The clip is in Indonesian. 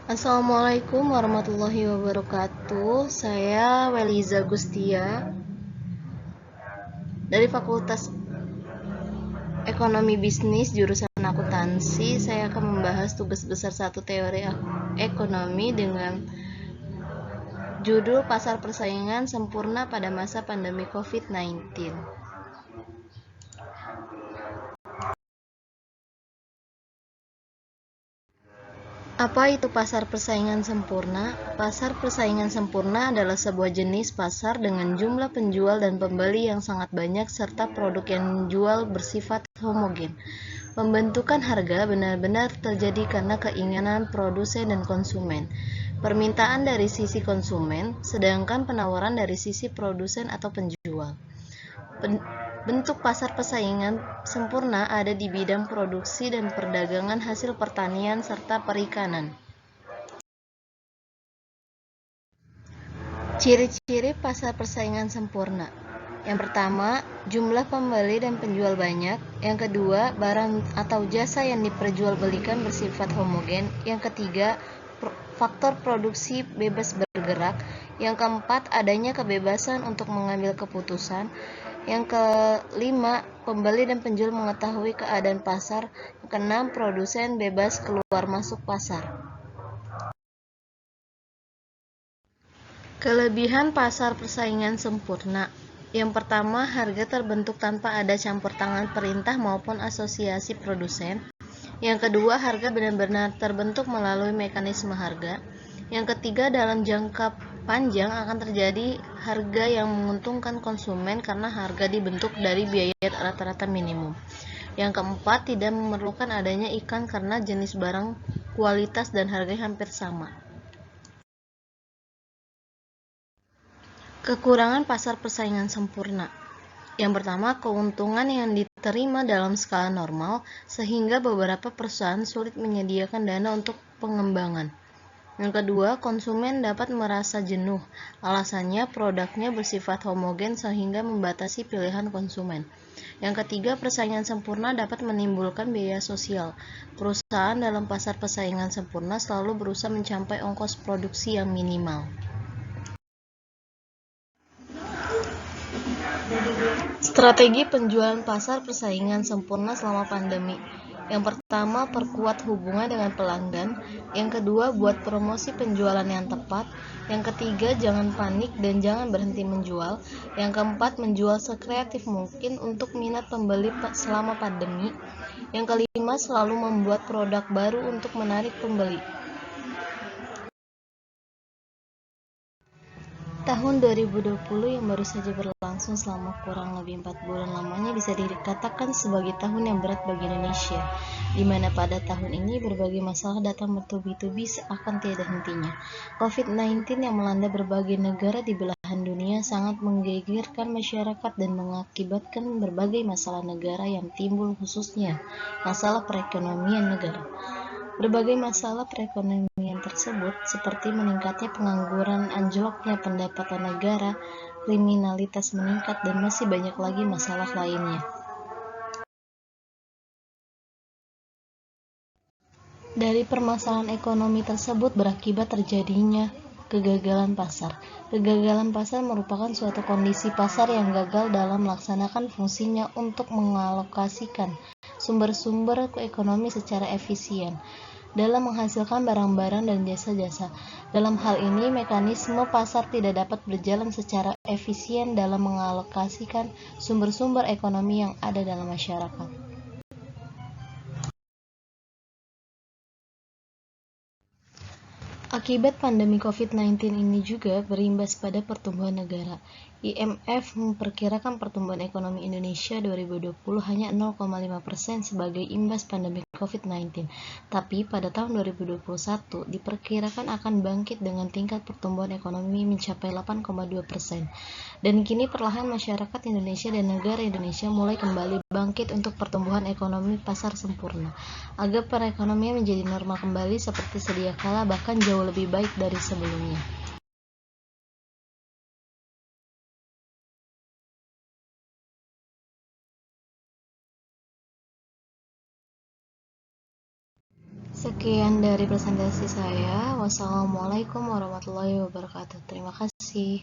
Assalamualaikum warahmatullahi wabarakatuh. Saya Weliza Gustia dari Fakultas Ekonomi Bisnis jurusan Akuntansi. Saya akan membahas tugas besar 1 teori ekonomi dengan judul Pasar Persaingan Sempurna pada masa pandemi COVID-19. Apa itu pasar persaingan sempurna? Pasar persaingan sempurna adalah sebuah jenis pasar dengan jumlah penjual dan pembeli yang sangat banyak serta produk yang dijual bersifat homogen. Pembentukan harga benar-benar terjadi karena keinginan produsen dan konsumen. Permintaan dari sisi konsumen, sedangkan penawaran dari sisi produsen atau penjual. Bentuk pasar persaingan sempurna ada di bidang produksi dan perdagangan hasil pertanian serta perikanan. Ciri-ciri pasar persaingan sempurna. Yang pertama, jumlah pembeli dan penjual banyak. Yang kedua, barang atau jasa yang diperjualbelikan bersifat homogen. Yang ketiga, faktor produksi bebas bergerak. Yang keempat, adanya kebebasan untuk mengambil keputusan. Yang kelima, pembeli dan penjual mengetahui keadaan pasar. Yang keenam, produsen bebas keluar masuk pasar. Kelebihan pasar persaingan sempurna. Yang pertama, harga terbentuk tanpa ada campur tangan perintah maupun asosiasi produsen. Yang kedua, harga benar-benar terbentuk melalui mekanisme harga. Yang ketiga, dalam jangka panjang akan terjadi harga yang menguntungkan konsumen karena harga dibentuk dari biaya rata-rata minimum. Yang keempat, tidak memerlukan adanya iklan karena jenis barang, kualitas, dan harga hampir sama. Kekurangan pasar persaingan sempurna. Yang pertama, keuntungan yang diterima dalam skala normal, sehingga beberapa perusahaan sulit menyediakan dana untuk pengembangan. Yang kedua, konsumen dapat merasa jenuh. Alasannya, produknya bersifat homogen sehingga membatasi pilihan konsumen. Yang ketiga, persaingan sempurna dapat menimbulkan biaya sosial. Perusahaan dalam pasar persaingan sempurna selalu berusaha mencapai ongkos produksi yang minimal. Strategi penjualan pasar persaingan sempurna selama pandemi. Yang pertama, perkuat hubungan dengan pelanggan. Yang kedua, buat promosi penjualan yang tepat. Yang ketiga, jangan panik dan jangan berhenti menjual. Yang keempat, menjual sekreatif mungkin untuk minat pembeli selama pandemi. Yang kelima, selalu membuat produk baru untuk menarik pembeli. Tahun 2020 yang baru saja berlangsung selama kurang lebih 4 bulan lamanya bisa dikatakan sebagai tahun yang berat bagi Indonesia, di mana pada tahun ini berbagai masalah datang bertubi-tubi seakan tiada hentinya. COVID-19 yang melanda berbagai negara di belahan dunia sangat menggegerkan masyarakat dan mengakibatkan berbagai masalah negara yang timbul, khususnya masalah perekonomian negara. Berbagai masalah perekonomian tersebut, seperti meningkatnya pengangguran, anjloknya pendapatan negara, kriminalitas meningkat, dan masih banyak lagi masalah lainnya. Dari permasalahan ekonomi tersebut berakibat terjadinya kegagalan pasar. Kegagalan pasar merupakan suatu kondisi pasar yang gagal dalam melaksanakan fungsinya untuk mengalokasikan sumber-sumber ekonomi secara efisien dalam menghasilkan barang-barang dan jasa-jasa. Dalam hal ini, mekanisme pasar tidak dapat berjalan secara efisien dalam mengalokasikan sumber-sumber ekonomi yang ada dalam masyarakat. Akibat pandemi COVID-19 ini juga berimbas pada pertumbuhan negara. IMF memperkirakan pertumbuhan ekonomi Indonesia 2020 hanya 0,5% sebagai imbas pandemi COVID-19. Tapi pada tahun 2021 diperkirakan akan bangkit dengan tingkat pertumbuhan ekonomi mencapai 8,2%. Dan kini perlahan masyarakat Indonesia dan negara Indonesia mulai kembali bangkit untuk pertumbuhan ekonomi pasar sempurna, agar perekonomian menjadi normal kembali seperti sedia kala, bahkan jauh lebih baik dari sebelumnya. Sekian dari presentasi saya. Wassalamualaikum warahmatullahi wabarakatuh. Terima kasih.